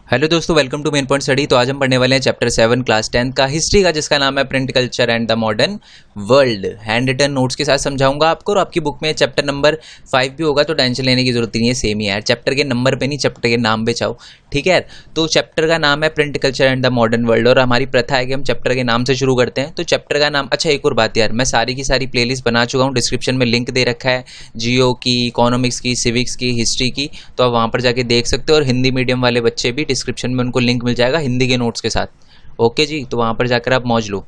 Hello दोस्तों, welcome to main point study. तो आज हम पढ़ने वाले हैं चैप्टर 7 क्लास 10 का हिस्ट्री का, जिसका नाम है print culture and the modern world. Hand written notes के साथ समझाऊंगा आपको, और आपकी बुक में चैप्टर नंबर 5 भी होगा, तो टेंशन लेने की जरूरत नहीं है, सेम ही है यार। चैप्टर के नंबर पे नहीं, चैप्टर के नाम पे चाहो, ठीक है यार। तो चैप्टर का नाम है print culture and the modern world, और हमारी प्रथा है कि हम चैप्टर के नाम से शुरू करते हैं। तो चैप्टर का नाम, अच्छा एक और बात यार, मैं सारी की सारी प्लेलिस्ट बना चुका हूँ, डिस्क्रिप्शन में लिंक दे रखा है, जियो की, इकोनॉमिक्स की, सिविक्स की, हिस्ट्री की, तो आप वहाँ पर जाके देख सकते हो। और हिंदी मीडियम वाले बच्चे भी, डिस्क्रिप्शन में उनको लिंक मिल जाएगा हिंदी के नोट्स के साथ। ओके जी, तो वहाँ पर जाकर आप मौज लो।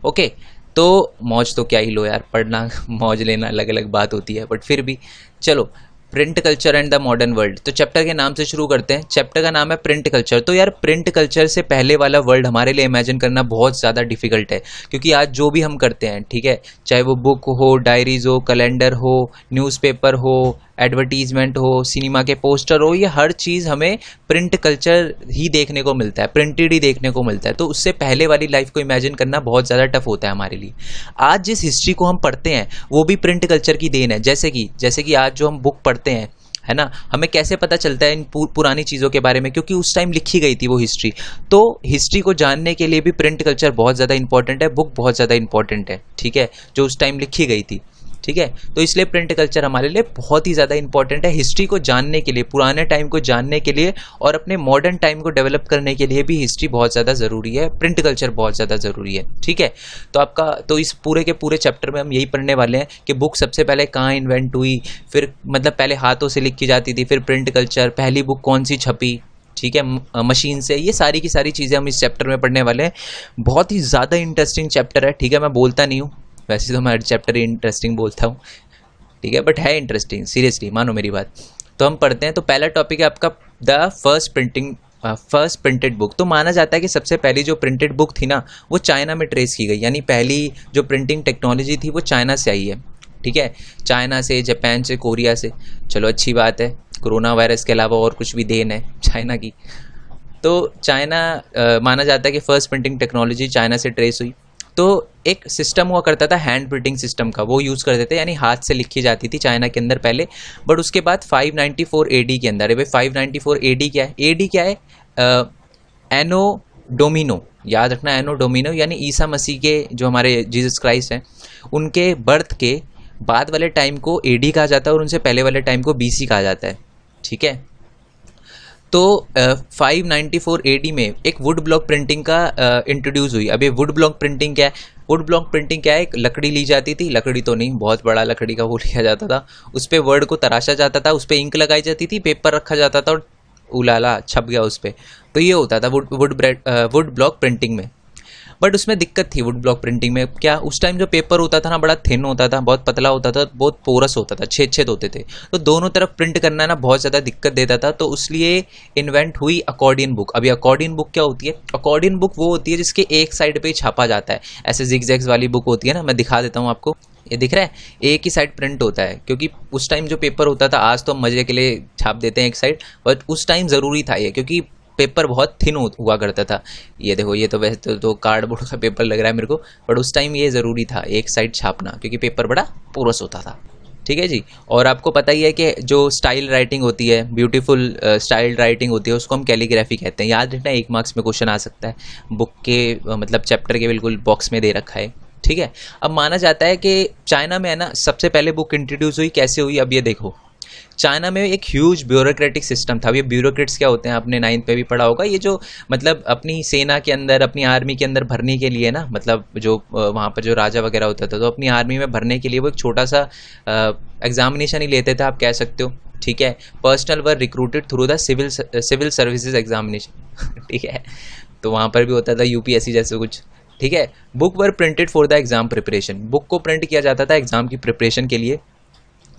ओके, तो मौज तो क्या ही लो यार, पढ़ना मौज लेना अलग अलग बात होती है, बट फिर भी चलो। Print culture and the modern world, तो चैप्टर के नाम से शुरू करते हैं। चैप्टर का नाम है प्रिंट कल्चर। तो यार प्रिंट कल्चर से पहले वाला वर्ल्ड हमारे लिए इमेजिन करना बहुत ज़्यादा डिफिकल्ट है, क्योंकि आज जो भी हम करते हैं, ठीक है, चाहे वो बुक हो, डायरीज हो, कैलेंडर हो, न्यूज़पेपर हो, एडवर्टीजमेंट हो, सिनेमा के पोस्टर हो, ये हर चीज़ हमें प्रिंट कल्चर ही देखने को मिलता है, प्रिंटेड ही देखने को मिलता है। तो उससे पहले वाली लाइफ को इमेजिन करना बहुत ज़्यादा टफ होता है हमारे लिए। आज जिस हिस्ट्री को हम पढ़ते हैं वो भी प्रिंट कल्चर की देन है। जैसे कि आज जो हम बुक पढ़ते हैं, है ना, हमें कैसे पता चलता है इन पुरानी चीज़ों के बारे में, क्योंकि उस टाइम लिखी गई थी वो हिस्ट्री। तो हिस्ट्री को जानने के लिए भी प्रिंट कल्चर बहुत ज़्यादा इंपॉर्टेंट है, बुक बहुत ज़्यादा इंपॉर्टेंट है, ठीक है, जो उस टाइम लिखी गई थी, ठीक है। तो इसलिए प्रिंट कल्चर हमारे लिए बहुत ही ज़्यादा इंपॉर्टेंट है, हिस्ट्री को जानने के लिए, पुराने टाइम को जानने के लिए, और अपने मॉडर्न टाइम को डेवलप करने के लिए भी हिस्ट्री बहुत ज़्यादा ज़रूरी है, प्रिंट कल्चर बहुत ज़्यादा ज़रूरी है, ठीक है। तो इस पूरे के पूरे चैप्टर में हम यही पढ़ने वाले हैं कि बुक सबसे पहले कहाँ इन्वेंट हुई, फिर मतलब पहले हाथों से लिखी जाती थी, फिर प्रिंट कल्चर, पहली बुक कौन सी छपी, ठीक है, मशीन से। ये सारी की सारी चीज़ें हम इस चैप्टर में पढ़ने वाले हैं। बहुत ही ज़्यादा इंटरेस्टिंग चैप्टर है, ठीक है। मैं बोलता नहीं हूँ, वैसे तो मैं हर चैप्टर इंटरेस्टिंग बोलता हूँ, ठीक है, बट है इंटरेस्टिंग, सीरियसली मानो मेरी बात। तो हम पढ़ते हैं। तो पहला टॉपिक है आपका द फर्स्ट प्रिंटेड बुक। तो माना जाता है कि सबसे पहली जो प्रिंटेड बुक थी ना, वो चाइना में ट्रेस की गई, यानी पहली जो प्रिंटिंग टेक्नोलॉजी थी वो चाइना से आई है, ठीक है। चाइना से, जापान से, कोरिया से। चलो अच्छी बात है, कोरोना वायरस के अलावा और कुछ भी देन है चाइना की। तो चाइना माना जाता है कि फर्स्ट प्रिंटिंग टेक्नोलॉजी चाइना से ट्रेस हुई। तो एक सिस्टम हुआ करता था हैंड प्रिंटिंग सिस्टम का, वो यूज़ करते थे, यानी हाथ से लिखी जाती थी चाइना के अंदर पहले। बट उसके बाद 594 एडी के अंदर, भाई 594 एडी क्या है? एडी क्या है? एनो डोमिनो, याद रखना, एनो डोमिनो, यानी ईसा मसीह के, जो हमारे जीसस क्राइस्ट हैं, उनके बर्थ के बाद वाले टाइम को एडी कहा जाता है, और उनसे पहले वाले टाइम को बीसी कहा जाता है, ठीक है। तो 594 एडी में एक वुड ब्लॉक प्रिंटिंग का इंट्रोड्यूस हुई। अब ये वुड ब्लॉक प्रिंटिंग क्या है? वुड ब्लॉक प्रिंटिंग क्या है? एक लकड़ी ली जाती थी, लकड़ी तो नहीं, बहुत बड़ा लकड़ी का वो लिया जाता था, उस पर वर्ड को तराशा जाता था, उस पर इंक लगाई जाती थी, पेपर रखा जाता था, और उलाला छप गया उस पर। तो ये होता था वुड ब्लॉक प्रिंटिंग में। बट उसमें दिक्कत थी वुड ब्लॉक प्रिंटिंग में, क्या उस टाइम जो पेपर होता था ना, बड़ा थिन होता था, बहुत पतला होता था, बहुत पोरस होता था, छेद छेद होते थे, तो दोनों तरफ प्रिंट करना ना बहुत ज़्यादा दिक्कत देता था। तो इसलिए इन्वेंट हुई अकॉर्डियन बुक। अभी अकॉर्डियन बुक क्या होती है? अकॉर्डियन बुक वो होती है जिसके एक साइड पे ही छापा जाता है, ऐसे जिगजैग्स वाली बुक होती है ना, मैं दिखा देता हूँ आपको, ये दिख रहा है, एक ही साइड प्रिंट होता है, क्योंकि उस टाइम जो पेपर होता था, आज तो हम मजे के लिए छाप देते हैं एक साइड, बट उस टाइम ज़रूरी था ये, क्योंकि पेपर बहुत थिन हुआ करता था। ये देखो, ये तो वैसे तो कार्डबोर्ड का पेपर लग रहा है मेरे को, बट उस टाइम ये ज़रूरी था एक साइड छापना, क्योंकि पेपर बड़ा पोरस होता था, ठीक है जी। और आपको पता ही है कि जो स्टाइल राइटिंग होती है, ब्यूटीफुल स्टाइल राइटिंग होती है, उसको हम कैलीग्राफी कहते हैं। याद रखना, 1 मार्क्स में क्वेश्चन आ सकता है, बुक के मतलब चैप्टर के बिल्कुल बॉक्स में दे रखा है, ठीक है। अब माना जाता है कि चाइना में है ना सबसे पहले बुक इंट्रोड्यूस हुई, कैसे हुई? अब ये देखो, चाइना में एक ह्यूज ब्यूरोक्रेटिक सिस्टम था। ये ब्यूरोक्रेट्स क्या होते हैं, आपने 9th में भी पढ़ा होगा, ये जो मतलब अपनी सेना के अंदर, अपनी आर्मी के अंदर भरने के लिए ना, मतलब जो वहाँ पर जो राजा वगैरह होता था, तो अपनी आर्मी में भरने के लिए वो एक छोटा सा एग्जामिनेशन ही लेते थे, आप कह सकते हो, ठीक है। Personnel were recruited through the civil services examination ठीक है, तो वहाँ पर भी होता था यूपीएससी जैसे कुछ, ठीक है। Book were printed for the exam preparation, book को प्रिंट किया जाता था एग्जाम की प्रिपरेशन के लिए।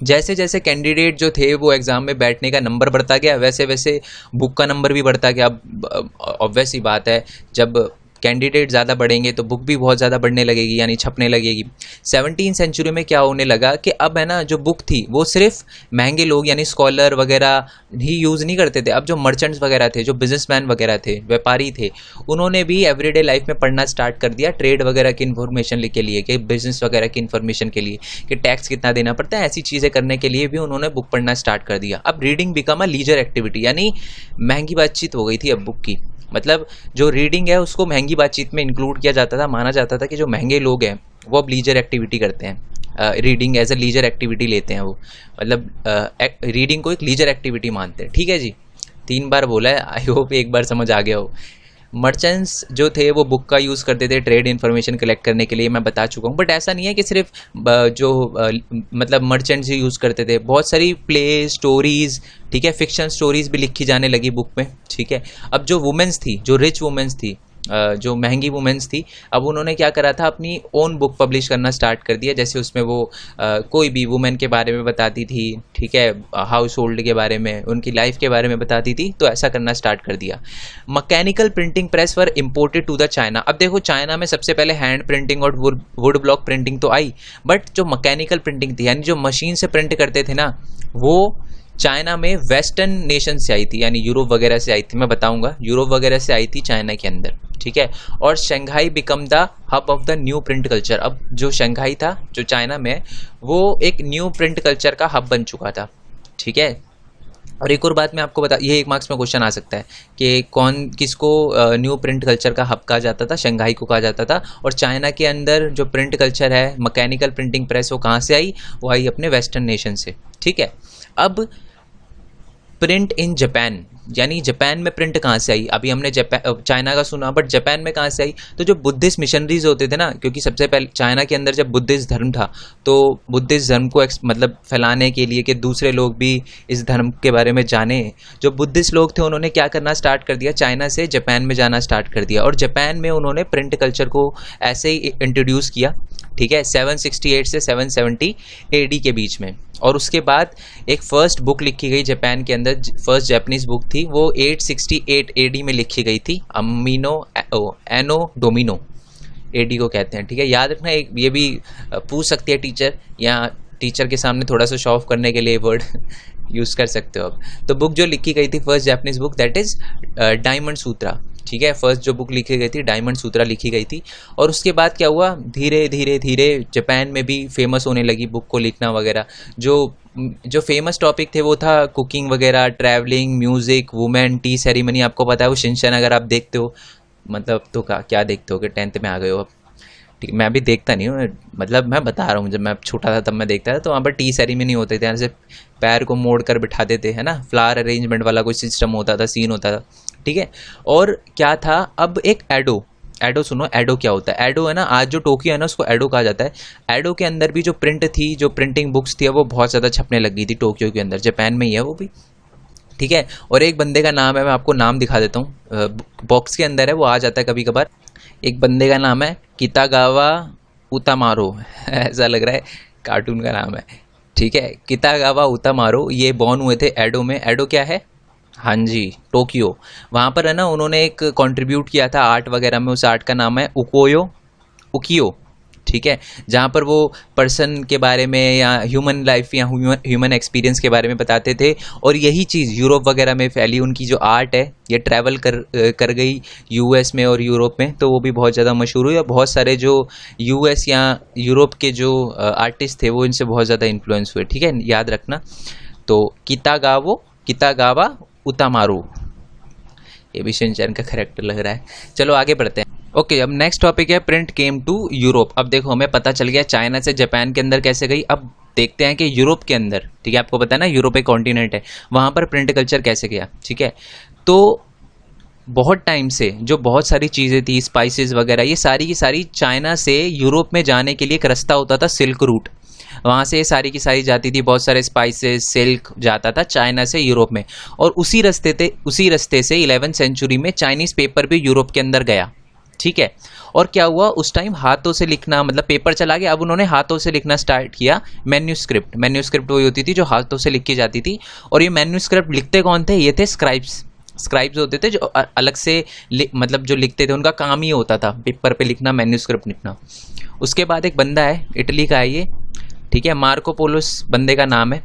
जैसे जैसे कैंडिडेट जो थे वो एग्ज़ाम में बैठने का नंबर बढ़ता गया, वैसे वैसे बुक का नंबर भी बढ़ता गया। अब ऑब्वियस ही बात है, जब कैंडिडेट ज़्यादा बढ़ेंगे तो बुक भी बहुत ज़्यादा बढ़ने लगेगी, यानी छपने लगेगी। 17वीं सेंचुरी में क्या होने लगा कि अब है ना, जो बुक थी वो सिर्फ महंगे लोग यानी स्कॉलर वगैरह ही यूज़ नहीं करते थे। अब जो मर्चेंट्स वगैरह थे, जो बिजनेसमैन वगैरह थे, व्यापारी थे, उन्होंने भी एवरीडे लाइफ में पढ़ना स्टार्ट कर दिया, ट्रेड वगैरह की इन्फॉर्मेशन के लिए, कि बिजनेस वगैरह की इन्फॉर्मेशन के लिए, कि टैक्स कितना देना पड़ता है, ऐसी चीज़ें करने के लिए भी उन्होंने बुक पढ़ना स्टार्ट कर दिया। अब reading become a leisure activity, यानी महंगी बातचीत हो गई थी अब बुक की। मतलब जो रीडिंग है उसको महंगी बातचीत में इंक्लूड किया जाता था, माना जाता था कि जो महंगे लोग हैं वो अब लीजर एक्टिविटी करते हैं, reading as a leisure activity लेते हैं वो, मतलब रीडिंग को एक लीजर एक्टिविटी मानते हैं। ठीक है जी, 3 बार बोला है, आई होप एक बार समझ आ गया हो। मर्चेंट्स जो थे वो बुक का यूज़ करते थे ट्रेड इन्फॉर्मेशन कलेक्ट करने के लिए, मैं बता चुका हूँ। बट ऐसा नहीं है कि सिर्फ मतलब मर्चेंट्स ही यूज़ करते थे, बहुत सारी प्ले स्टोरीज़, ठीक है, फिक्शन स्टोरीज़ भी लिखी जाने लगी बुक में। ठीक है, अब जो वुमेंस थी, जो रिच वुमेंस थी, जो महंगी वुमेंस थी, अब उन्होंने क्या करा था, अपनी ओन बुक पब्लिश करना स्टार्ट कर दिया। जैसे उसमें वो कोई भी वुमेन के बारे में बताती थी, ठीक है, हाउस होल्ड के बारे में, उनकी लाइफ के बारे में बताती थी, तो ऐसा करना स्टार्ट कर दिया। Mechanical printing press were imported to the China. अब देखो, चाइना में सबसे पहले हैंड प्रिंटिंग और वुड ब्लॉक प्रिंटिंग तो आई, बट जो मैकेनिकल प्रिंटिंग थी, यानी जो मशीन से प्रिंट करते थे ना, वो चाइना में वेस्टर्न नेशन से आई थी, यानी यूरोप वगैरह से आई थी। मैं बताऊंगा, यूरोप वगैरह से आई थी चाइना के अंदर। ठीक है, और Shanghai become the hub of the new print culture. अब जो शंघाई था, जो चाइना में, वो एक न्यू प्रिंट कल्चर का हब बन चुका था। ठीक है, और एक और बात मैं आपको बता, ये 1 मार्क्स में क्वेश्चन आ सकता है कि किसको न्यू प्रिंट कल्चर का हब कहा जाता था, शंघाई को कहा जाता था। और चाइना के अंदर जो प्रिंट कल्चर है, मैकेनिकल प्रिंटिंग प्रेस, वो कहाँ से आई, वो आई अपने वेस्टर्न नेशन से। ठीक है, अब प्रिंट इन जापान, यानी जापान में प्रिंट कहाँ से आई। अभी हमने चाइना का सुना, बट जापान में कहाँ से आई, तो जो बुद्धिस्ट मिशनरीज होते थे ना, क्योंकि सबसे पहले चाइना के अंदर जब बुद्धिस्ट धर्म था, तो बुद्धिस्ट धर्म को मतलब फैलाने के लिए कि दूसरे लोग भी इस धर्म के बारे में जाने, जो बुद्धिस्ट लोग थे उन्होंने क्या करना स्टार्ट कर दिया, चाइना से जापान में जाना स्टार्ट कर दिया। और जापान में उन्होंने प्रिंट कल्चर को ऐसे ही इंट्रोड्यूस किया। ठीक है, 768 से 770 AD के बीच में। और उसके बाद एक फर्स्ट बुक लिखी गई जापान के अंदर, फर्स्ट जापानीज बुक थी, वो 868 AD में लिखी गई थी। एनो डोमिनो AD को कहते हैं। ठीक है, याद रखना, एक ये भी पूछ सकती है टीचर, या टीचर के सामने थोड़ा सा शो ऑफ करने के लिए वर्ड यूज़ कर सकते हो आप। तो बुक जो लिखी गई थी, first Japanese book, that is Diamond Sutra. ठीक है, फर्स्ट जो बुक लिखी गई थी, डायमंड सूत्रा लिखी गई थी। और उसके बाद क्या हुआ, धीरे धीरे धीरे जापान में भी फेमस होने लगी बुक को लिखना वगैरह। जो फेमस टॉपिक थे वो था कुकिंग वगैरह, travelling, music, women, T ceremony. आपको पता है वो शिनचैन, अगर आप देखते हो, मतलब तो क्या देखते हो कि 10th में आ गए हो अब। ठीक, मैं भी देखता नहीं हूँ, मतलब मैं बता रहा हूँ, जब मैं छोटा था तब मैं देखता था, तो वहाँ पर टी सेरेमनी होते थे, ऐसे पैर को मोड़ कर बिठा देते है ना, फ्लावर अरेंजमेंट वाला कोई सिस्टम होता था, सीन होता था। ठीक है, और क्या था, अब एक एडो सुनो, एडो क्या होता है। एडो है ना, आज जो टोक्यो है ना, उसको एडो कहा जाता है। एडो के अंदर भी जो प्रिंट थी, जो प्रिंटिंग बुक्स थी, वो बहुत ज़्यादा छपने लग गई थी टोक्यो के अंदर, जापान में ही है वो भी। ठीक है, और एक बंदे का नाम है, मैं आपको नाम दिखा देता हूँ, बॉक्स के अंदर है, वो आ जाता है कभी कभार। एक बंदे का नाम है कितागावा उतामारो ऐसा लग रहा है कार्टून का नाम है। ठीक है, कितागावा उतामारो, ये बॉर्न हुए थे एडो में। एडो क्या है, हाँ जी, टोक्यो। वहाँ पर है ना, उन्होंने एक कंट्रीब्यूट किया था आर्ट वगैरह में, उस आर्ट का नाम है उकियो। ठीक है, जहाँ पर वो पर्सन के बारे में या ह्यूमन लाइफ या ह्यूमन एक्सपीरियंस के बारे में बताते थे। और यही चीज़ यूरोप वगैरह में फैली, उनकी जो आर्ट है ये ट्रैवल कर गई यूएस में और यूरोप में, तो वो भी बहुत ज़्यादा मशहूर हुई। और बहुत सारे जो यूएस या यूरोप के जो आर्टिस्ट थे वो इनसे बहुत ज़्यादा इन्फ्लुएंस हुए। ठीक है, याद रखना। तो कितागावा उतामारू, ये भी शिनचैन का कैरेक्टर लग रहा है। चलो आगे बढ़ते हैं। ओके, अब नेक्स्ट टॉपिक है प्रिंट केम टू यूरोप। अब देखो, हमें पता चल गया चाइना से जापान के अंदर कैसे गई। अब देखते हैं कि यूरोप के अंदर, ठीक है, आपको पता है ना यूरोप एक कॉन्टिनेंट है, वहाँ पर प्रिंट कल्चर कैसे गया। ठीक है, तो बहुत टाइम से जो बहुत सारी चीज़ें थी, स्पाइसेस वगैरह, ये सारी की सारी चाइना से यूरोप में जाने के लिए एक रास्ता होता था, सिल्क रूट। वहाँ से ये सारी की सारी जाती थी, बहुत सारे स्पाइसेस, सिल्क जाता था चाइना से यूरोप में। और उसी रास्ते से 11वीं सेंचुरी में चाइनीज़ पेपर भी यूरोप के अंदर गया। ठीक है, और क्या हुआ, उस टाइम हाथों से लिखना, मतलब पेपर चला गया, अब उन्होंने हाथों से लिखना स्टार्ट किया। मैन्यूस्क्रिप्ट वही होती थी जो हाथों से लिखी जाती थी। और ये मैन्यूस्क्रिप्ट लिखते कौन थे, ये थे स्क्राइब्स। स्क्राइब्स होते थे जो अलग से मतलब जो लिखते थे, उनका काम ही होता था पेपर पे लिखना, मैन्यूस्क्रिप्ट लिखना। उसके बाद एक बंदा है, इटली का है ये, ठीक है, मार्को पोलोस बंदे का नाम है।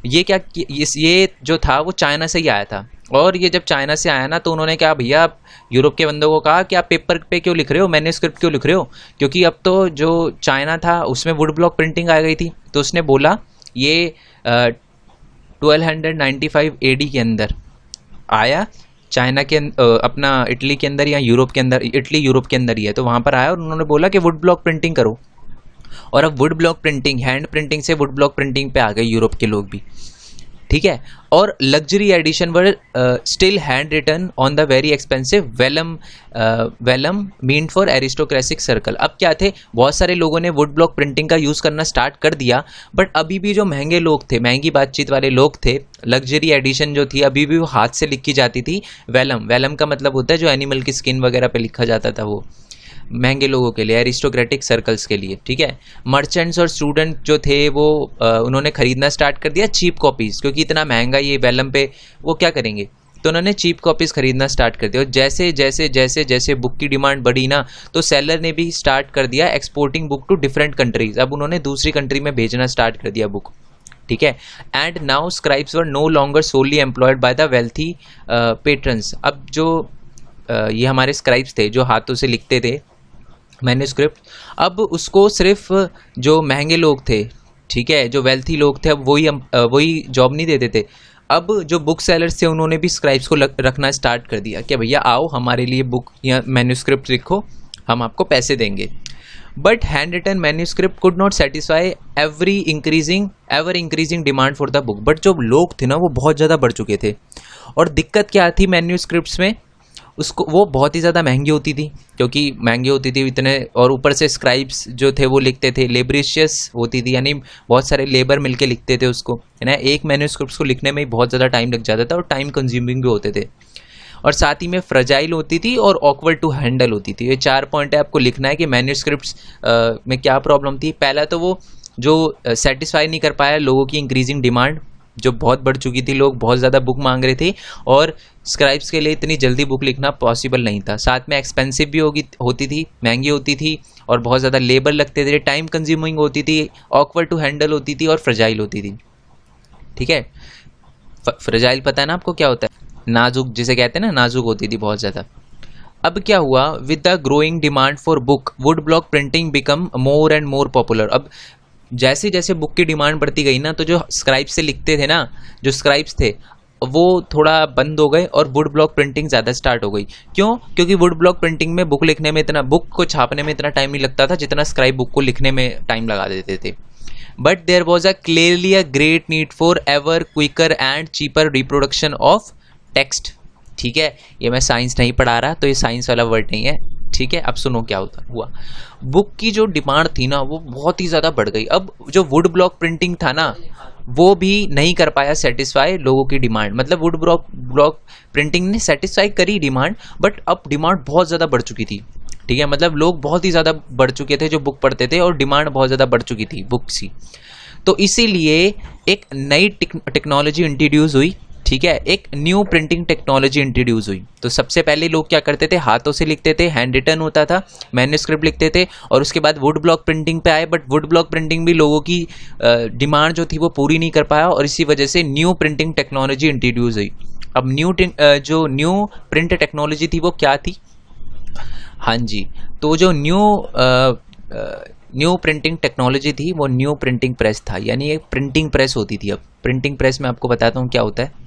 ये जो था वो चाइना से ही आया था, और ये जब चाइना से आया ना तो उन्होंने क्या भैया यूरोप के बंदों को कहा कि आप पेपर पे क्यों लिख रहे हो, मैन्यूस्क्रिप्ट क्यों लिख रहे हो, क्योंकि अब तो जो चाइना था उसमें वुड ब्लॉक प्रिंटिंग आ गई थी। तो उसने बोला ये 1295 AD के अंदर आया, चाइना के अपना इटली के अंदर या यूरोप के अंदर, इटली यूरोप के अंदर ही है, तो वहाँ पर आया और उन्होंने बोला कि वुड ब्लॉक प्रिंटिंग करो। और अब would block printing, hand printing से वुड ब्लॉक प्रिंटिंग पे आ गए यूरोप के लोग भी, ठीक है। और luxury edition were still hand written on the very expensive vellum meant for aristocratic circle. अब क्या थे, बहुत सारे लोगों ने वुड ब्लॉक प्रिंटिंग का यूज़ करना स्टार्ट कर दिया, बट अभी भी जो महंगे लोग थे, महंगी बातचीत वाले लोग थे, लग्जरी एडिशन जो थी अभी भी वो हाथ से लिखी जाती थी। वेलम का मतलब होता है जो एनिमल की स्किन वगैरह पे लिखा जाता था, वो महंगे लोगों के लिए, एरिस्टोक्रेटिक सर्कल्स के लिए, ठीक है। मर्चेंट्स और स्टूडेंट जो थे वो उन्होंने खरीदना स्टार्ट कर दिया चीप कॉपीज़, क्योंकि इतना महंगा ये वेलम पे वो क्या करेंगे, तो उन्होंने चीप कॉपीज़ खरीदना स्टार्ट कर दिया। और जैसे जैसे जैसे जैसे बुक की डिमांड बढ़ी ना, तो सेलर ने भी स्टार्ट कर दिया exporting book to different countries. अब उन्होंने दूसरी कंट्री में भेजना स्टार्ट कर दिया बुक, ठीक है। And now scribes were no longer solely employed by the wealthy patrons. अब जो ये हमारे स्क्राइब्स थे जो हाथों से लिखते थे मैन्यूस्क्रिप्ट, अब उसको सिर्फ जो महंगे लोग थे, ठीक है, जो वेल्थी लोग थे, अब वही जॉब नहीं देते थे। अब जो बुक सेलर्स थे उन्होंने भी स्क्राइब्स को रखना स्टार्ट कर दिया कि भैया आओ हमारे लिए बुक या मैन्यूस्क्रिप्ट लिखो, हम आपको पैसे देंगे। But hand written manuscript could not satisfy ever increasing demand for the book. But जो लोग थे ना वो बहुत ज़्यादा बढ़ चुके थे, और दिक्कत क्या थी मैन्यूस्क्रिप्ट्स में, उसको वो बहुत ही ज़्यादा महंगी होती थी, क्योंकि महंगी होती थी इतने, और ऊपर से स्क्राइब्स जो थे वो लिखते थे लेबरिशियस होती थी, यानी बहुत सारे लेबर मिलके लिखते थे उसको, है ना। एक मैन्यूस्क्रिप्ट को लिखने में ही बहुत ज़्यादा टाइम लग जाता था, और टाइम कंज्यूमिंग भी होते थे, और साथ ही में फ्रजाइल होती थी और ऑकवर्ड टू हैंडल होती थी। ये 4 पॉइंट है, आपको लिखना है कि मैन्यूस्क्रिप्ट्स में क्या प्रॉब्लम थी। पहला तो वो जो सेटिस्फाई नहीं कर पाया लोगों की इंक्रीजिंग डिमांड, जो बहुत बढ़ चुकी थी, लोग बहुत ज़्यादा बुक मांग रहे थे, और स्क्राइब्स के लिए इतनी जल्दी बुक लिखना पॉसिबल नहीं था। साथ में एक्सपेंसिव भी होती थी, महंगी होती थी, और बहुत ज़्यादा लेबर लगते थे, टाइम कंज्यूमिंग होती थी, ऑकवर्ड टू हैंडल होती थी, और फ्रजाइल होती थी, ठीक है। फ्रजाइल पता है ना आपको क्या होता है, नाजुक जिसे कहते हैं ना, नाजुक होती थी बहुत ज़्यादा। अब क्या हुआ, with the growing demand for book would block printing become more and more popular. अब जैसे जैसे बुक की डिमांड बढ़ती गई ना, तो जो स्क्राइब्स से लिखते थे ना, जो स्क्राइब्स थे वो थोड़ा बंद हो गए, और वुड ब्लॉक प्रिंटिंग ज़्यादा स्टार्ट हो गई। क्यों? क्योंकि वुड ब्लॉक प्रिंटिंग में बुक लिखने में इतना, बुक को छापने में इतना टाइम नहीं लगता था जितना स्क्राइब बुक को लिखने में टाइम लगा देते थे। But there was clearly a great need for ever quicker and cheaper reproduction of text, ठीक है। ये मैं साइंस नहीं पढ़ा रहा, तो ये साइंस वाला वर्ड नहीं है, ठीक है। अब सुनो क्या हुआ, बुक की जो डिमांड थी ना वो बहुत ही ज़्यादा बढ़ गई। अब जो वुड ब्लॉक प्रिंटिंग था ना वो भी नहीं कर पाया सेटिस्फाई लोगों की डिमांड, मतलब वुड ब्लॉक प्रिंटिंग ने सेटिस्फाई करी डिमांड, बट अब डिमांड बहुत ज़्यादा बढ़ चुकी थी, ठीक है। मतलब लोग बहुत ही ज़्यादा बढ़ चुके थे जो बुक पढ़ते थे, और डिमांड बहुत ज़्यादा बढ़ चुकी थी बुक्स की। तो इसीलिए एक नई टेक्नोलॉजी इंट्रोड्यूस हुई, ठीक है, एक न्यू प्रिंटिंग टेक्नोलॉजी इंट्रोड्यूस हुई। तो सबसे पहले लोग क्या करते थे, हाथों से लिखते थे, हैंड रिटन होता था, मैन्यूस्क्रिप्ट लिखते थे, और उसके बाद वुड ब्लॉक प्रिंटिंग पे आए। बट वुड ब्लॉक प्रिंटिंग भी लोगों की डिमांड जो थी वो पूरी नहीं कर पाया, और इसी वजह से न्यू प्रिंटिंग टेक्नोलॉजी इंट्रोड्यूस हुई। अब जो न्यू प्रिंट टेक्नोलॉजी थी वो क्या थी, हाँ जी, तो जो न्यू प्रिंटिंग टेक्नोलॉजी थी वो न्यू प्रिंटिंग प्रेस था, यानी एक प्रिंटिंग प्रेस होती थी। अब प्रिंटिंग प्रेस में आपको बताता हूँ क्या होता है।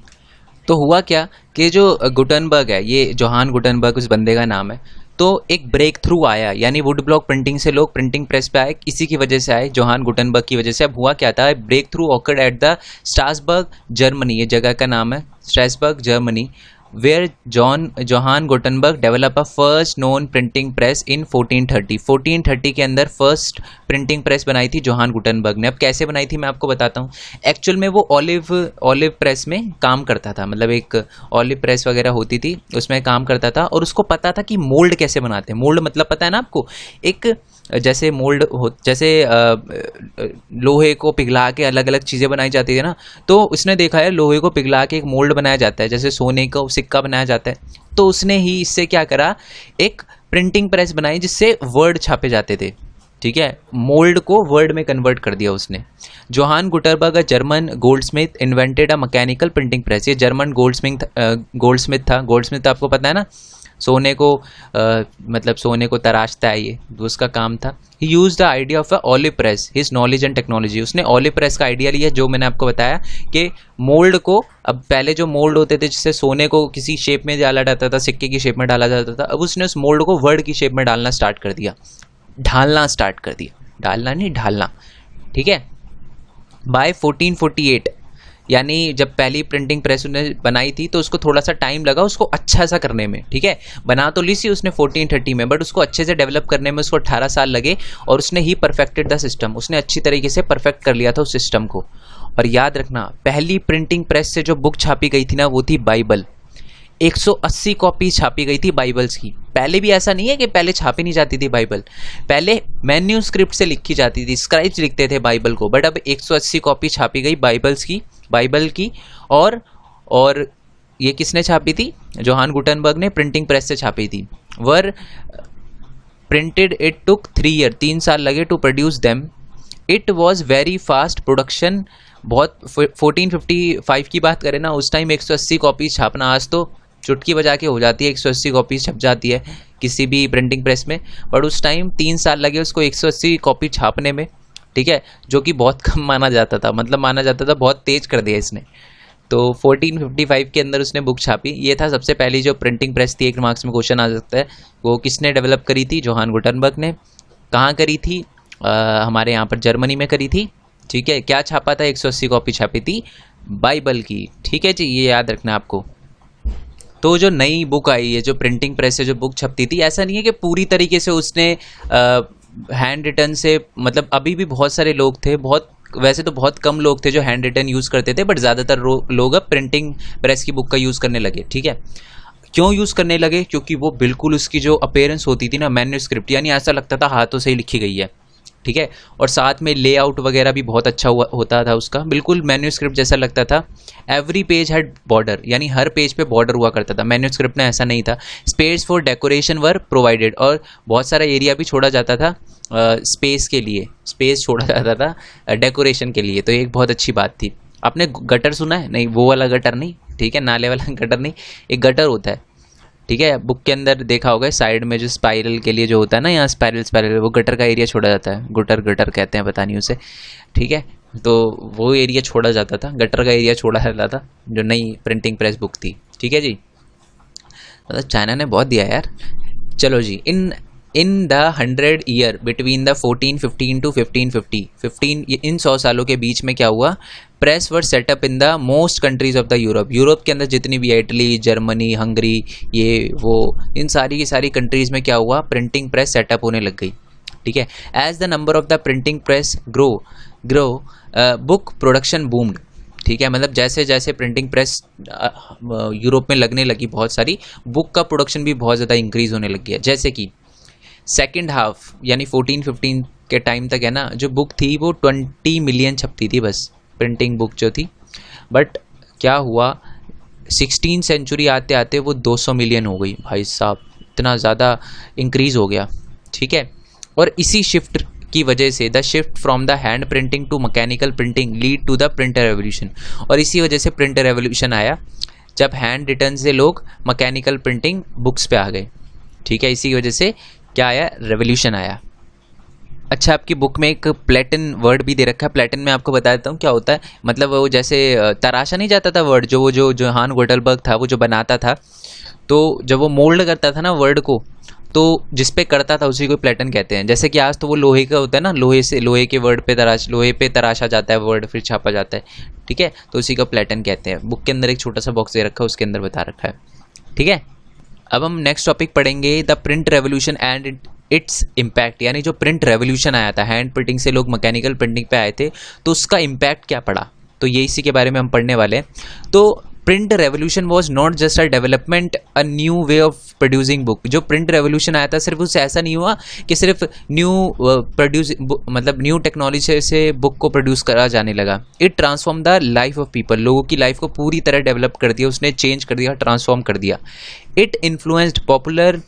तो हुआ क्या कि जो गुटनबर्ग है, ये जोहान गुटनबर्ग उस बंदे का नाम है, तो एक ब्रेक थ्रू आया, यानी वुड ब्लॉक प्रिंटिंग से लोग प्रिंटिंग प्रेस पे आए, इसी की वजह से आए, जोहान गुटनबर्ग की वजह से। अब हुआ क्या था, breakthrough occurred at the Strasbourg Germany, ये जगह का नाम है Strasbourg Germany, where Johann Gutenberg develop a first known printing press in 1430। 1430 के अंदर फर्स्ट प्रिंटिंग प्रेस बनाई थी जोहान गुटनबर्ग ने। अब कैसे बनाई थी मैं आपको बताता हूँ। एक्चुअल में वो ऑलिव प्रेस में काम करता था, मतलब एक ऑलिव प्रेस वगैरह होती थी उसमें काम करता था, और उसको पता था कि मोल्ड कैसे बनाते हैं। मोल्ड मतलब पता है ना आपको, एक जैसे जैसे लोहे को पिघला के अलग अलग चीज़ें बनाई जाती है ना, तो उसने देखा है लोहे को पिघला के एक मोल्ड बनाया जाता है, जैसे सोने को सिक्का बनाया जाता है, तो उसने ही इससे क्या करा, एक प्रिंटिंग प्रेस बनाई जिससे वर्ड छापे जाते थे, ठीक है, मोल्ड को वर्ड में कन्वर्ट कर दिया उसने। Johann Gutenberg, German goldsmith, invented a mechanical printing press. ये जर्मन गोल्डस्मिथ था। गोल्डस्मिथ आपको पता है ना, सोने को मतलब सोने को तराशता है, ये उसका काम था। He use the idea of a olive press, his knowledge and technology. उसने ऑलिव प्रेस का आइडिया लिया, जो मैंने आपको बताया कि मोल्ड को, अब पहले जो मोल्ड होते थे जिससे सोने को किसी शेप में डाला जाता था, सिक्के की शेप में डाला जाता था, अब उसने उस मोल्ड को वर्ड की शेप में डालना स्टार्ट कर दिया, ढालना स्टार्ट कर दिया, डालना नहीं ढालना, ठीक है। बाय 1448, यानी जब पहली प्रिंटिंग प्रेस उसने बनाई थी तो उसको थोड़ा सा टाइम लगा उसको अच्छा सा करने में, ठीक है। बना तो ली सी उसने 1430 में, बट उसको अच्छे से डेवलप करने में उसको 18 साल लगे, और उसने ही परफेक्टेड द सिस्टम, उसने अच्छी तरीके से परफेक्ट कर लिया था उस सिस्टम को। और याद रखना, पहली प्रिंटिंग प्रेस से जो बुक छापी गई थी ना, वो थी बाइबल। 180 कॉपी छापी गई थी बाइबल्स की। पहले भी ऐसा नहीं है कि पहले छापी नहीं जाती थी बाइबल, पहले मैन्यूस्क्रिप्ट से लिखी जाती थी, स्क्राइब्स लिखते थे बाइबल को, बट अब 180 कॉपी छापी गई बाइबल की। और ये किसने छापी थी? जोहान गुटनबर्ग ने प्रिंटिंग प्रेस से छापी थी। Were printed, it took 3 year, 3 साल लगे to produce them. It was very fast production, बहुत 1455 की बात करें ना, उस टाइम 180 कॉपी छापना, आज तो चुटकी बजा के हो जाती है, 180 कॉपी छप जाती है किसी भी प्रिंटिंग प्रेस में, बट उस टाइम 3 साल लगे उसको 180 कॉपी छापने में, ठीक है, जो कि बहुत कम माना जाता था, मतलब माना जाता था बहुत तेज कर दिया इसने। तो 1455 के अंदर उसने बुक छापी। ये था सबसे पहली जो प्रिंटिंग प्रेस थी, एक मार्क्स में क्वेश्चन आ सकता है, वो किसने डेवलप करी थी? जोहान गुटनबर्ग ने। कहाँ करी थी? हमारे यहाँ पर जर्मनी में करी थी, ठीक है। क्या छापा था? 180 कॉपी छापी थी बाइबल की, ठीक है जी, ये याद रखना आपको। तो जो नई बुक आई है, जो प्रिंटिंग प्रेस से जो बुक छपती थी, ऐसा नहीं है कि पूरी तरीके से उसने हैंड रिटन से, मतलब अभी भी बहुत सारे लोग थे, वैसे तो बहुत कम लोग थे जो हैंड रिटन यूज़ करते थे, बट ज़्यादातर लोग अब प्रिंटिंग प्रेस की बुक का यूज़ करने लगे, ठीक है। क्यों यूज़ करने लगे? क्योंकि वो बिल्कुल उसकी जो अपीयरेंस होती थी ना, मैन्यूस्क्रिप्ट, यानी ऐसा लगता था हाथों से ही लिखी गई है, ठीक है। और साथ में लेआउट वगैरह भी बहुत अच्छा होता था उसका, बिल्कुल मैन्यूस्क्रिप्ट जैसा लगता था। एवरी पेज हैड बॉर्डर, यानी हर पेज पे बॉर्डर हुआ करता था, मैन्यूस्क्रिप्ट में ऐसा नहीं था। Space for decoration were provided, और बहुत सारा एरिया भी छोड़ा जाता था स्पेस के लिए, स्पेस छोड़ा जाता था डेकोरेशन के लिए, तो एक बहुत अच्छी बात थी। आपने गटर सुना है? नहीं, वो वाला गटर नहीं, ठीक है, नाले वाला गटर नहीं, एक गटर होता है, ठीक है। बुक के अंदर देखा होगा साइड में जो स्पाइरल के लिए जो होता है ना, यहाँ स्पाइरल, वो गटर का एरिया छोड़ा जाता है, गटर कहते हैं, पता नहीं उसे, ठीक है। तो वो एरिया छोड़ा जाता था, गटर का एरिया छोड़ा जाता था, जो नई प्रिंटिंग प्रेस बुक थी, ठीक है जी। मतलब चाइना ने बहुत दिया यार। चलो जी, in the 100 year between the 1415 to 1550, in 100 सालों के बीच में क्या हुआ? Press were set up in the most countries of the Europe के अंदर जितनी भी, इटली, जर्मनी, हंगरी, ये वो, इन सारी की सारी कंट्रीज में क्या हुआ? प्रिंटिंग प्रेस सेटअप होने लग गई, ठीक है। As the number of the printing press grow book production boomed, ठीक है। मतलब जैसे जैसे प्रिंटिंग प्रेस यूरोप में लगने लगी बहुत सारी, बुक का प्रोडक्शन भी बहुत ज़्यादा इंक्रीज होने लग गया। जैसे कि सेकेंड हाफ यानी 1415 के टाइम तक है ना, जो बुक थी वो 20 मिलियन छपती थी बस, प्रिंटिंग बुक जो थी। बट क्या हुआ, 16 सेंचुरी आते आते वो 200 मिलियन हो गई, भाई साहब, इतना ज़्यादा इंक्रीज़ हो गया, ठीक है। और इसी शिफ्ट की वजह से, the shift from the hand printing to mechanical printing lead to the printer revolution, और इसी वजह से प्रिंटर रेवोल्यूशन आया, जब हैंड रिटन से लोग मैकेनिकल प्रिंटिंग बुक्स पे आ गए, ठीक है। इसी वजह से क्या आया? रेवोल्यूशन आया। अच्छा, आपकी बुक में एक प्लेटिन वर्ड भी दे रखा है। प्लेटिन में आपको बता देता हूँ क्या होता है। मतलब वो जैसे तराशा नहीं जाता था वर्ड, जो जोहान गुटनबर्ग था वो जो बनाता था, तो जब वो मोल्ड करता था ना वर्ड को, तो जिस पे करता था उसी को प्लेटिन कहते हैं। जैसे कि आज तो वो लोहे का होता है ना, लोहे के वर्ड पे लोहे पे तराशा जाता है वर्ड, फिर छापा जाता है, ठीक है, तो उसी को प्लेटिन कहते हैं। बुक के अंदर एक छोटा सा बॉक्स दे रखा है, उसके अंदर बता रखा है, ठीक है। अब हम नेक्स्ट टॉपिक पढ़ेंगे, the print revolution and its impact, यानी जो प्रिंट रेवोल्यूशन आया था, हैंड प्रिंटिंग से लोग मैकेनिकल प्रिंटिंग पे आए थे, तो उसका इम्पैक्ट क्या पड़ा, तो ये इसी के बारे में हम पढ़ने वाले हैं। तो print revolution was not just a development a new way of producing book. जो प्रिंट रेवोल्यूशन आया था सिर्फ उससे ऐसा नहीं हुआ कि सिर्फ न्यू प्रोड्यूस मतलब न्यू टेक्नोलॉजी से बुक को प्रोड्यूस करा जाने लगा। It transform the life of people, लोगों की लाइफ को पूरी तरह डेवलप कर दिया, उसने चेंज कर दिया, ट्रांसफॉर्म कर दिया। इट इन्फ्लुएंस्ड पॉपुलर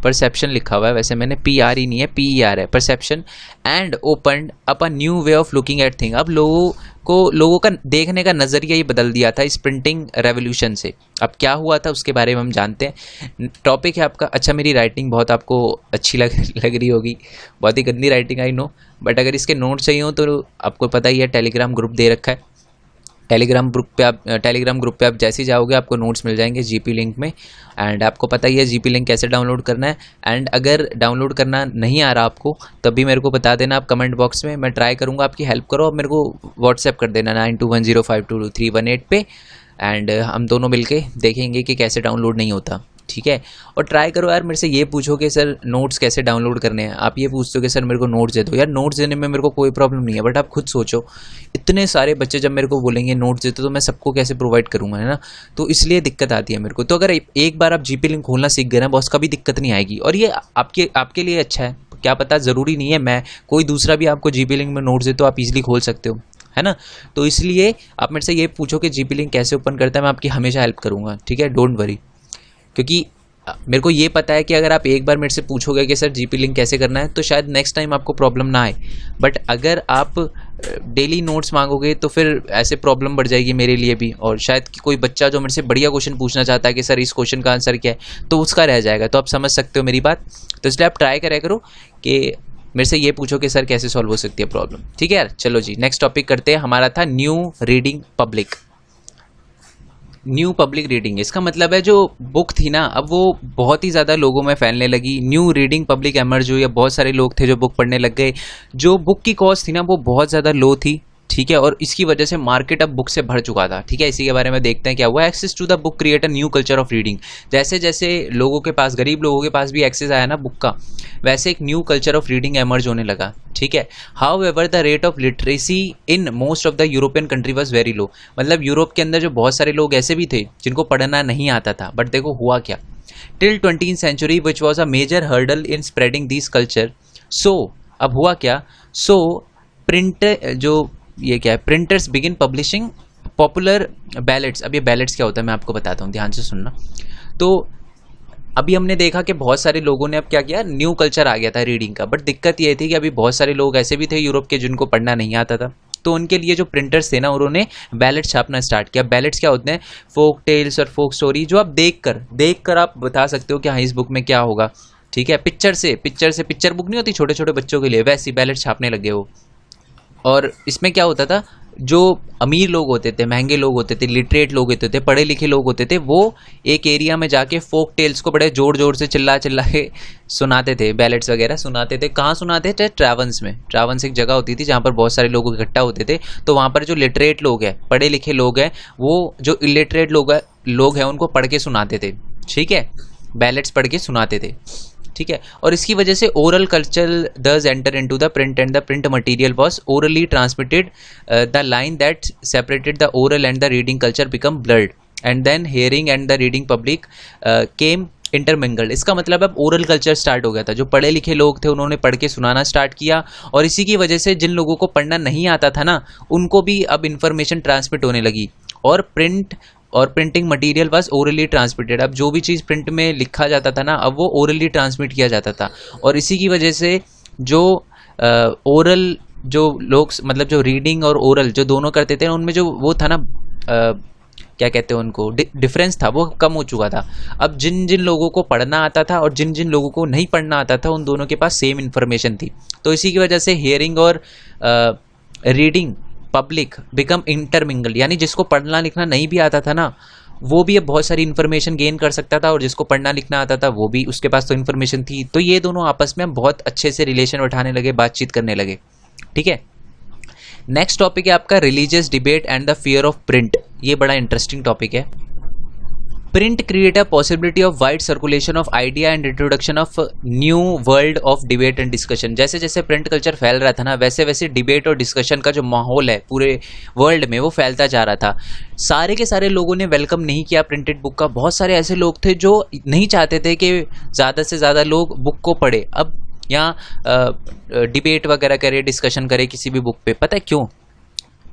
परसेप्शन लिखा हुआ है, वैसे मैंने PR ही नहीं है, PER है, perception, and opened up a new way of looking at thing. अब लोगों का देखने का नज़रिया ही बदल दिया था इस प्रिंटिंग रेवोल्यूशन से। अब क्या हुआ था उसके बारे में हम जानते हैं। टॉपिक है आपका, अच्छा मेरी राइटिंग बहुत आपको अच्छी लग रही होगी, बहुत ही गंदी राइटिंग आई नो, बट अगर इसके नोट्स चाहिए हो तो आपको पता ही है टेलीग्राम ग्रुप दे रखा है। टेलीग्राम ग्रुप पे आप जैसे ही जाओगे आपको नोट्स मिल जाएंगे GP लिंक में, एंड आपको पता ही है GP लिंक कैसे डाउनलोड करना है। एंड अगर डाउनलोड करना नहीं आ रहा आपको तब भी मेरे को बता देना आप कमेंट बॉक्स में, मैं ट्राई करूँगा आपकी हेल्प करो। अब मेरे को व्हाट्सएप कर देना 9210522318 पे, एंड हम दोनों मिलके देखेंगे कि कैसे डाउनलोड नहीं होता, ठीक है। और ट्राई करो यार, मेरे से ये पूछो कि सर नोट्स कैसे डाउनलोड करने हैं, आप ये पूछते हो कि सर मेरे को नोट्स दे दो। यार नोट्स देने में मेरे को कोई प्रॉब्लम नहीं है, बट आप खुद सोचो इतने सारे बच्चे जब मेरे को बोलेंगे नोट्स देते तो मैं सबको कैसे प्रोवाइड करूँगा, है ना। तो इसलिए दिक्कत आती है मेरे को। तो अगर एक बार आप GP लिंक खोलना सीख गए ना बॉस, कभी दिक्कत नहीं आएगी। और ये आपके लिए अच्छा है, क्या पता, ज़रूरी नहीं है मैं कोई दूसरा भी आपको GP लिंक में नोट्स दे तो आप इजीली खोल सकते हो, है ना। तो इसलिए आप मेरे से ये पूछो कि GP लिंक कैसे ओपन करता है, मैं आपकी हमेशा हेल्प करूँगा, ठीक है, डोंट वरी। क्योंकि मेरे को ये पता है कि अगर आप एक बार मेरे से पूछोगे कि सर GP लिंक कैसे करना है तो शायद नेक्स्ट टाइम आपको प्रॉब्लम ना आए, बट अगर आप डेली नोट्स मांगोगे तो फिर ऐसे प्रॉब्लम बढ़ जाएगी मेरे लिए भी, और शायद कि कोई बच्चा जो मेरे से बढ़िया क्वेश्चन पूछना चाहता है कि सर इस क्वेश्चन का आंसर क्या है तो उसका रह जाएगा। तो आप समझ सकते हो मेरी बात। तो इसलिए आप ट्राई करा करो कि मेरे से ये पूछो कि सर कैसे सॉल्व हो सकती है प्रॉब्लम, ठीक है यार। चलो जी नेक्स्ट टॉपिक करते हैं, हमारा था new reading public. New public reading, इसका मतलब है जो बुक थी ना अब वो बहुत ही ज़्यादा लोगों में फैलने लगी। न्यू रीडिंग पब्लिक एमर्ज हुई, या बहुत सारे लोग थे जो बुक पढ़ने लग गए। जो बुक की कॉस्ट थी ना वो बहुत ज़्यादा लो थी, ठीक है, और इसकी वजह से मार्केट अब बुक से भर चुका था, ठीक है। इसी के बारे में देखते हैं क्या हुआ। Access to the book create a new culture of reading. जैसे जैसे लोगों के पास, गरीब लोगों के पास भी एक्सेस आया ना बुक का, वैसे एक new culture of reading emerge होने लगा, ठीक है। How ever the rate of literacy in most of the European country was very low. मतलब यूरोप के अंदर जो बहुत सारे लोग ऐसे भी थे जिनको पढ़ना नहीं आता था, बट देखो हुआ क्या, till 20th century which was a major hurdle in spreading this culture. So अब हुआ क्या, सो प्रिंट जो ये क्या है, printers begin publishing popular ballads. अब ये बैलेट्स क्या होता है मैं आपको बताता हूँ, ध्यान से सुनना। तो अभी हमने देखा कि बहुत सारे लोगों ने अब क्या किया, न्यू कल्चर आ गया था रीडिंग का, बट दिक्कत ये थी कि अभी बहुत सारे लोग ऐसे भी थे यूरोप के जिनको पढ़ना नहीं आता था। तो उनके लिए जो प्रिंटर्स थे ना उन्होंने बैलेट छापना स्टार्ट किया। बैलेट्स क्या होते हैं, फोक टेल्स और फोक स्टोरी, जो आप देख कर आप बता सकते हो कि हाँ इस बुक में क्या होगा, ठीक है। पिक्चर बुक नहीं होती छोटे छोटे बच्चों के लिए, वैसी बैलेट छापने लगे वो। और इसमें क्या होता था, जो अमीर लोग होते थे, महंगे लोग होते थे, लिटरेट लोग होते थे, पढ़े लिखे लोग होते थे, वो एक एरिया में जाके फोक टेल्स को बड़े जोर जोर से चिल्ला के सुनाते थे, बैलेट्स वगैरह सुनाते थे। कहाँ सुनाते थे, ट्रैवंस में। ट्रैवंस एक जगह होती थी जहाँ पर बहुत सारे लोग इकट्ठा होते थे। तो वहाँ पर जो लिटरेट लोग हैं, पढ़े लिखे लोग हैं, वो जो इलिटरेट लोग हैं उनको पढ़ के सुनाते थे, ठीक है, बैलेट्स पढ़ के सुनाते थे, ठीक है। और इसकी वजह से oral culture does enter into the print and the print material was orally transmitted. The line that separated the oral and the reading culture become blurred, and then hearing and the reading public came intermingled. इसका मतलब अब oral culture start हो गया था। जो पढ़े लिखे लोग थे उन्होंने पढ़ के सुनाना स्टार्ट किया, और इसी की वजह से जिन लोगों को पढ़ना नहीं आता था ना उनको भी अब इंफॉर्मेशन ट्रांसमिट होने लगी। और printing material was orally transmitted. अब जो भी चीज़ प्रिंट में लिखा जाता था ना अब वो ओरली ट्रांसमिट किया जाता था। और इसी की वजह से जो ओरल जो लोग, मतलब जो रीडिंग और ओरल जो दोनों करते थे उनमें जो वो था ना, क्या कहते हैं उनको, डिफरेंस था, वो कम हो चुका था। अब जिन जिन लोगों को पढ़ना आता था और जिन जिन लोगों को नहीं पढ़ना आता था उन दोनों के पास सेम इन्फॉर्मेशन थी। तो इसी की वजह से हियरिंग और रीडिंग पब्लिक बिकम इंटरमिंगल, यानी जिसको पढ़ना लिखना नहीं भी आता था ना वो भी अब बहुत सारी इन्फॉर्मेशन गेन कर सकता था, और जिसको पढ़ना लिखना आता था वो भी, उसके पास तो इन्फॉर्मेशन थी। तो ये दोनों आपस में बहुत अच्छे से रिलेशन उठाने लगे, बातचीत करने लगे, ठीक है। नेक्स्ट टॉपिक है आपका religious debate and the fear of print. ये बड़ा इंटरेस्टिंग टॉपिक है। Print create a possibility of wide circulation of idea and introduction of new world of debate and discussion. जैसे जैसे प्रिंट कल्चर फैल रहा था ना, वैसे वैसे डिबेट और डिस्कशन का जो माहौल है पूरे वर्ल्ड में वो फैलता जा रहा था। सारे के सारे लोगों ने वेलकम नहीं किया प्रिंटेड बुक का। बहुत सारे ऐसे लोग थे जो नहीं चाहते थे कि ज़्यादा से ज़्यादा लोग बुक को पढ़े, अब यहाँ डिबेट वगैरह करे, डिस्कशन करे किसी भी बुक पे। पता है क्यों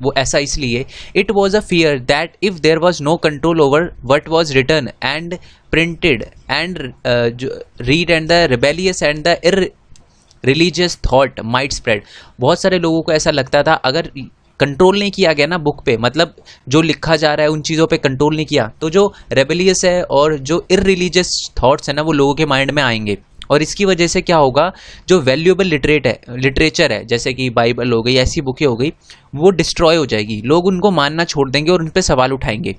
वो ऐसा? इसलिए it was a fear that if there was no control over what was written and printed and read and the rebellious and the religious thought might spread. बहुत सारे लोगों को ऐसा लगता था अगर कंट्रोल नहीं किया गया ना बुक पे, मतलब जो लिखा जा रहा है उन चीज़ों पे कंट्रोल नहीं किया, तो जो रेबेलियस है और जो इररिलीजियस थॉट्स है ना वो लोगों के माइंड में आएंगे। और इसकी वजह से क्या होगा, जो वैल्यूएबल लिटरेचर है जैसे कि बाइबल हो गई, ऐसी बुकें हो गई, वो डिस्ट्रॉय हो जाएगी। लोग उनको मानना छोड़ देंगे और उन पर सवाल उठाएंगे।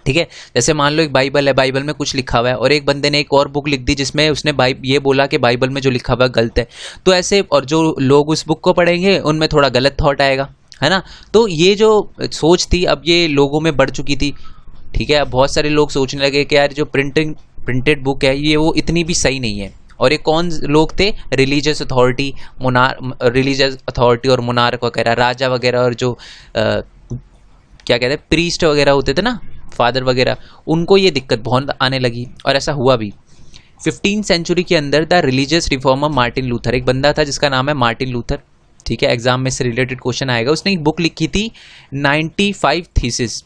ठीक है, जैसे मान लो एक बाइबल है, बाइबल में कुछ लिखा हुआ है और एक बंदे ने एक और बुक लिख दी जिसमें उसने ये बोला कि बाइबल में जो लिखा हुआ है गलत है, तो ऐसे और जो लोग उस बुक को पढ़ेंगे उनमें थोड़ा गलत थॉट आएगा, है ना। तो ये जो सोच थी अब ये लोगों में बढ़ चुकी थी। ठीक है, अब बहुत सारे लोग सोचने लगे कि यार जो प्रिंटेड बुक है ये वो इतनी भी सही नहीं है। और ये कौन लोग थे? रिलीजियस अथॉरिटी और मोनार्क वगैरह, राजा वगैरह, और जो क्या कहते हैं प्रीस्ट वगैरह होते थे ना, फादर वगैरह, उनको ये दिक्कत बहुत आने लगी। और ऐसा हुआ भी 15वीं सेंचुरी के अंदर। The religious reformer Martin Luther, एक बंदा था जिसका नाम है मार्टिन लूथर। ठीक है, एग्जाम में से रिलेटेड क्वेश्चन आएगा। उसने एक बुक लिखी थी 95 थीसिस।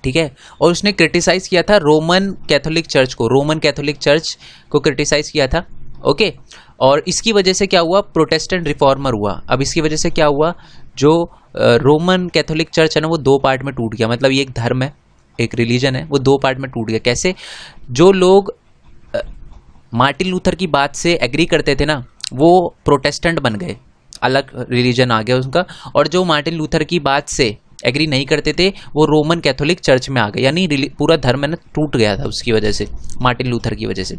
ठीक है, और उसने क्रिटिसाइज किया था रोमन कैथोलिक चर्च को क्रिटिसाइज किया था। ओके, और इसकी वजह से क्या हुआ, प्रोटेस्टेंट रिफॉर्मर हुआ। अब इसकी वजह से क्या हुआ, जो रोमन कैथोलिक चर्च है ना वो दो पार्ट में टूट गया। मतलब ये एक धर्म है, एक रिलीजन है, वो दो पार्ट में टूट गया। कैसे? जो लोग मार्टिन लूथर की बात से एग्री करते थे ना वो प्रोटेस्टेंट बन गए, अलग रिलीजन आ गया उनका। और जो मार्टिन लूथर की बात से एग्री नहीं करते थे वो रोमन कैथोलिक चर्च में आ गए। यानी पूरा धर्म है ना टूट गया था उसकी वजह से, मार्टिन लूथर की वजह से।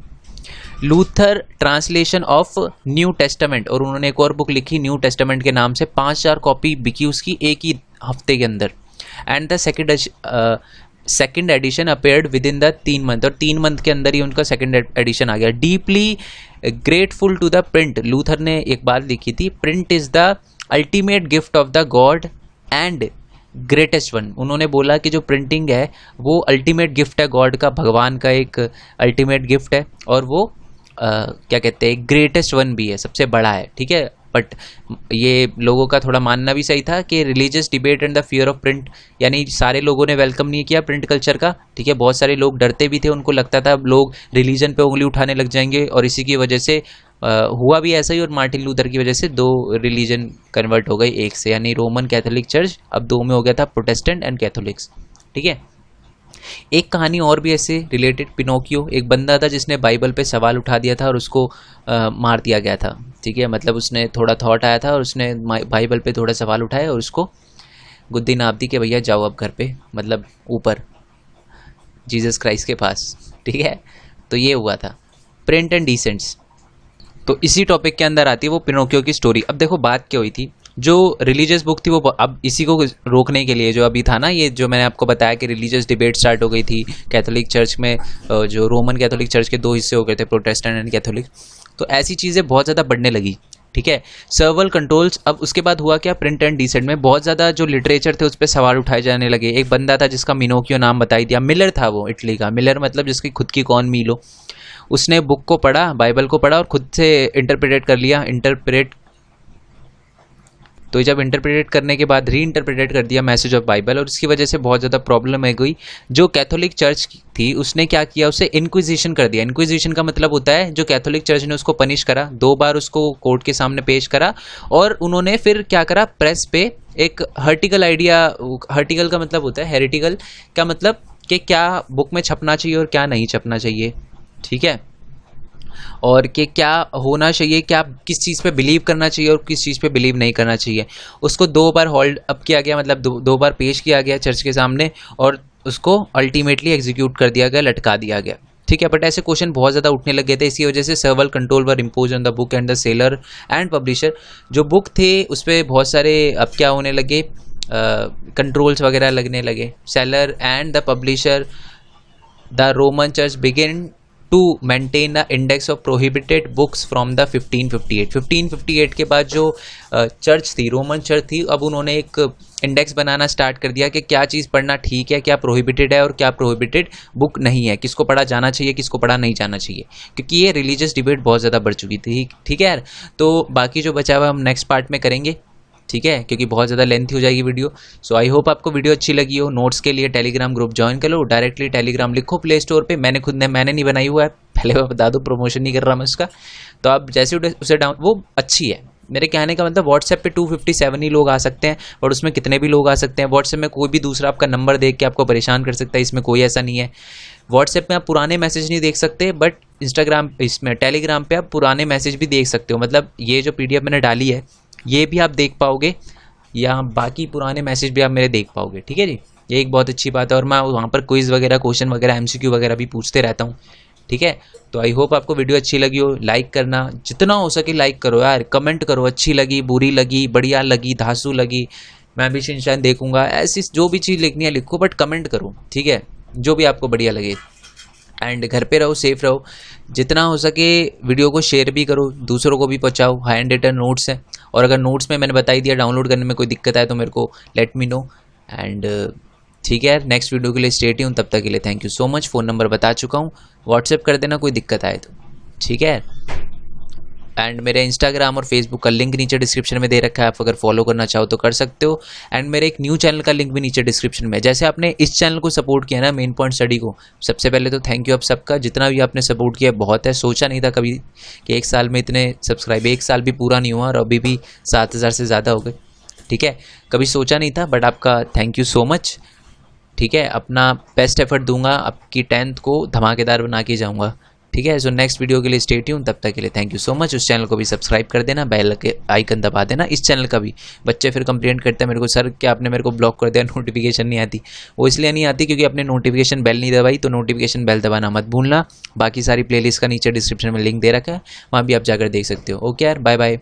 Luther translation of new testament, और उन्होंने एक और बुक लिखी न्यू टेस्टामेंट के नाम से। 5,000 कॉपी बिकी उसकी एक ही हफ्ते के अंदर। And the second edition appeared with in the 3 month, और 3 मंथ के अंदर ही उनका सेकेंड एडिशन आ गया। Deeply grateful to the print, Luther ने एक बात लिखी थी, print is the ultimate gift of the god and greatest one. उन्होंने बोला कि जो प्रिंटिंग है वो अल्टीमेट गिफ्ट है गॉड का, भगवान का एक अल्टीमेट गिफ्ट है, और वो क्या कहते हैं ग्रेटेस्ट वन भी है, सबसे बड़ा है। ठीक है, बट ये लोगों का थोड़ा मानना भी सही था कि religious debate and the fear of print, यानी सारे लोगों ने वेलकम नहीं किया प्रिंट कल्चर का। ठीक है, बहुत सारे लोग डरते भी थे, उनको लगता था लोग रिलीजन पे उंगली उठाने लग जाएंगे, और इसी की वजह से हुआ भी ऐसा ही। और मार्टिन लूथर की वजह से 2 रिलीजन कन्वर्ट हो गई एक से, यानी रोमन कैथोलिक चर्च अब 2 में हो गया था, प्रोटेस्टेंट एंड कैथोलिक्स। ठीक है, एक कहानी और भी ऐसे रिलेटेड, पिनोकियो, एक बंदा था जिसने बाइबल पे सवाल उठा दिया था और उसको मार दिया गया था। ठीक है, मतलब उसने थोड़ा थॉट आया था और उसने बाइबल पे थोड़ा सवाल उठाया और उसको गुद्दी नाप दी कि भैया जाओ अब घर पे, मतलब ऊपर जीसस क्राइस्ट के पास। ठीक है, तो ये हुआ था प्रिंट एंड डिसेंट्स। तो इसी टॉपिक के अंदर आती है वो पिनोकियो की स्टोरी। अब देखो बात क्या हुई थी, जो रिलीजियस बुक थी वो, अब इसी को रोकने के लिए जो अभी था ना, ये जो मैंने आपको बताया कि रिलीजियस डिबेट स्टार्ट हो गई थी कैथोलिक चर्च में, जो रोमन कैथोलिक चर्च के 2 हिस्से हो गए थे, प्रोटेस्टेंट एंड कैथोलिक, तो ऐसी चीज़ें बहुत ज़्यादा बढ़ने लगी। ठीक है, सर्वल कंट्रोल्स। अब उसके बाद हुआ क्या, प्रिंट एंड डिसेंट में बहुत ज़्यादा जो लिटरेचर थे उस पर सवाल उठाए जाने लगे। एक बंदा था जिसका मिनोकियो नाम बताई दिया, मिलर था वो, इटली का। मिलर मतलब जिसकी खुद की कौन मीलो। उसने बुक को पढ़ा, बाइबल को पढ़ा और खुद से इंटरप्रेट कर लिया। तो जब इंटरप्रेट करने के बाद री इंटरप्रेट कर दिया मैसेज ऑफ बाइबल, और इसकी वजह से बहुत ज़्यादा प्रॉब्लम है गई। जो कैथोलिक चर्च थी उसने क्या किया, उसे इंक्विजिशन कर दिया। इंक्विजिशन का मतलब होता है जो कैथोलिक चर्च ने उसको पनिश करा, 2 बार उसको कोर्ट के सामने पेश करा, और उन्होंने फिर क्या करा, प्रेस पे एक हर्टिकल आइडिया, हर्टिकल का मतलब होता है, हेरिटिकल का मतलब कि क्या बुक में छपना चाहिए और क्या नहीं छपना चाहिए। ठीक है, और कि क्या होना चाहिए, क्या किस चीज़ पे बिलीव करना चाहिए और किस चीज़ पे बिलीव नहीं करना चाहिए। उसको 2 बार होल्ड अप किया गया, मतलब 2 बार पेश किया गया चर्च के सामने, और उसको अल्टीमेटली एग्जीक्यूट कर दिया गया, लटका दिया गया। ठीक है, बट ऐसे क्वेश्चन बहुत ज़्यादा उठने लगे थे, इसी वजह से several control were impose on the book and the seller and publisher. जो बुक थे उस पर बहुत सारे अब क्या होने लगे, कंट्रोल्स वगैरह लगने लगे। Seller and the publisher the Roman church begin to maintain the index of prohibited books from the 1558। 1558 के बाद जो चर्च थी, रोमन चर्च थी, अब उन्होंने एक इंडेक्स बनाना स्टार्ट कर दिया कि क्या चीज़ पढ़ना ठीक है, क्या प्रोहिबिटेड है और क्या प्रोहिबिटेड बुक नहीं है, किसको पढ़ा जाना चाहिए, किसको पढ़ा नहीं जाना चाहिए, क्योंकि ये रिलीजियस डिबेट बहुत ज़्यादा बढ़ चुकी थी। ठीक है यार, तो बाकी जो बचा हुआ हम नेक्स्ट पार्ट में करेंगे, ठीक है, क्योंकि बहुत ज़्यादा लेंथी हो जाएगी वीडियो। सो आई होप आपको वीडियो अच्छी लगी हो। नोट्स के लिए टेलीग्राम ग्रुप ज्वाइन कर लो, डायरेक्टली टेलीग्राम लिखो प्ले स्टोर पे। मैंने नहीं बनाई हुआ है, पहले मैं बता दूँ, प्रमोशन नहीं कर रहा मैं उसका। तो आप जैसे उसे डाउन, वो अच्छी है। मेरे कहने का मतलब व्हाट्सएप पे 257 ही लोग आ सकते हैं और उसमें कितने भी लोग आ सकते हैं। व्हाट्सएप में कोई भी दूसरा आपका नंबर देख के आपको परेशान कर सकता है, इसमें कोई ऐसा नहीं है। व्हाट्सएप में आप पुराने मैसेज नहीं देख सकते, बट इंस्टाग्राम, इसमें टेलीग्राम पे आप पुराने मैसेज भी देख सकते हो। मतलब ये जो PDF मैंने डाली है ये भी आप देख पाओगे, या बाकी पुराने मैसेज भी आप मेरे देख पाओगे। ठीक है जी, ये एक बहुत अच्छी बात है। और मैं वहाँ पर क्विज़ वगैरह, क्वेश्चन वगैरह, MCQ वगैरह भी पूछते रहता हूँ। ठीक है, तो आई होप आपको वीडियो अच्छी लगी हो। लाइक करना जितना हो सके लाइक करो यार, कमेंट करो, अच्छी लगी, बुरी लगी, बढ़िया लगी, धांसू लगी, मैं भी शिनचैन देखूंगा। ऐसी जो भी चीज़ लिखनी है लिखो, बट कमेंट करो, ठीक है, जो भी आपको बढ़िया लगे। एंड घर पे रहो, सेफ रहो, जितना हो सके वीडियो को शेयर भी करो, दूसरों को भी पहुंचाओ। हैंड रिटन नोट्स हैं, और अगर नोट्स में मैंने बता ही दिया, डाउनलोड करने में कोई दिक्कत आए तो मेरे को लेट मी नो। एंड ठीक है, नेक्स्ट वीडियो के लिए स्टे ट्यून। तब तक के लिए thank you so much. Phone number बता चुका हूँ, व्हाट्सएप कर देना कोई दिक्कत आए तो, ठीक है। एंड मेरे इंस्टाग्राम और फेसबुक का लिंक नीचे डिस्क्रिप्शन में दे रखा है, आप अगर फॉलो करना चाहो तो कर सकते हो। एंड मेरे एक न्यू चैनल का लिंक भी नीचे डिस्क्रिप्शन में है। जैसे आपने इस चैनल को सपोर्ट किया ना, मेन पॉइंट स्टडी को, सबसे पहले तो थैंक यू आप सबका, जितना भी आपने सपोर्ट किया बहुत है। सोचा नहीं था कभी कि 1 साल में इतने सब्सक्राइब, 1 साल भी पूरा नहीं हुआ और अभी भी 7000 से ज़्यादा हो गए। ठीक है, कभी सोचा नहीं था, बट आपका थैंक यू सो मच। ठीक है, अपना बेस्ट एफर्ट दूंगा, आपकी 10th को धमाकेदार बना के जाऊंगा। ठीक है, सो नेक्स्ट वीडियो के लिए स्टे ट्यून। तब तक के लिए थैंक यू सो मच। उस चैनल को भी सब्सक्राइब कर देना, बेल के आइकन दबा देना, इस चैनल का भी। बच्चे फिर कंप्लेंट करते हैं मेरे को, सर क्या आपने मेरे को ब्लॉक कर दिया, नोटिफिकेशन नहीं आती। वो इसलिए नहीं आती क्योंकि आपने नोटिफिकेशन बेल नहीं दबाई, तो नोटिफिकेशन बेल दबाना मत भूलना। बाकी सारी प्लेलिस्ट का नीचे डिस्क्रिप्शन में लिंक दे रखा है, वहाँ भी आप जाकर देख सकते हो। ओके यार, बाय बाय।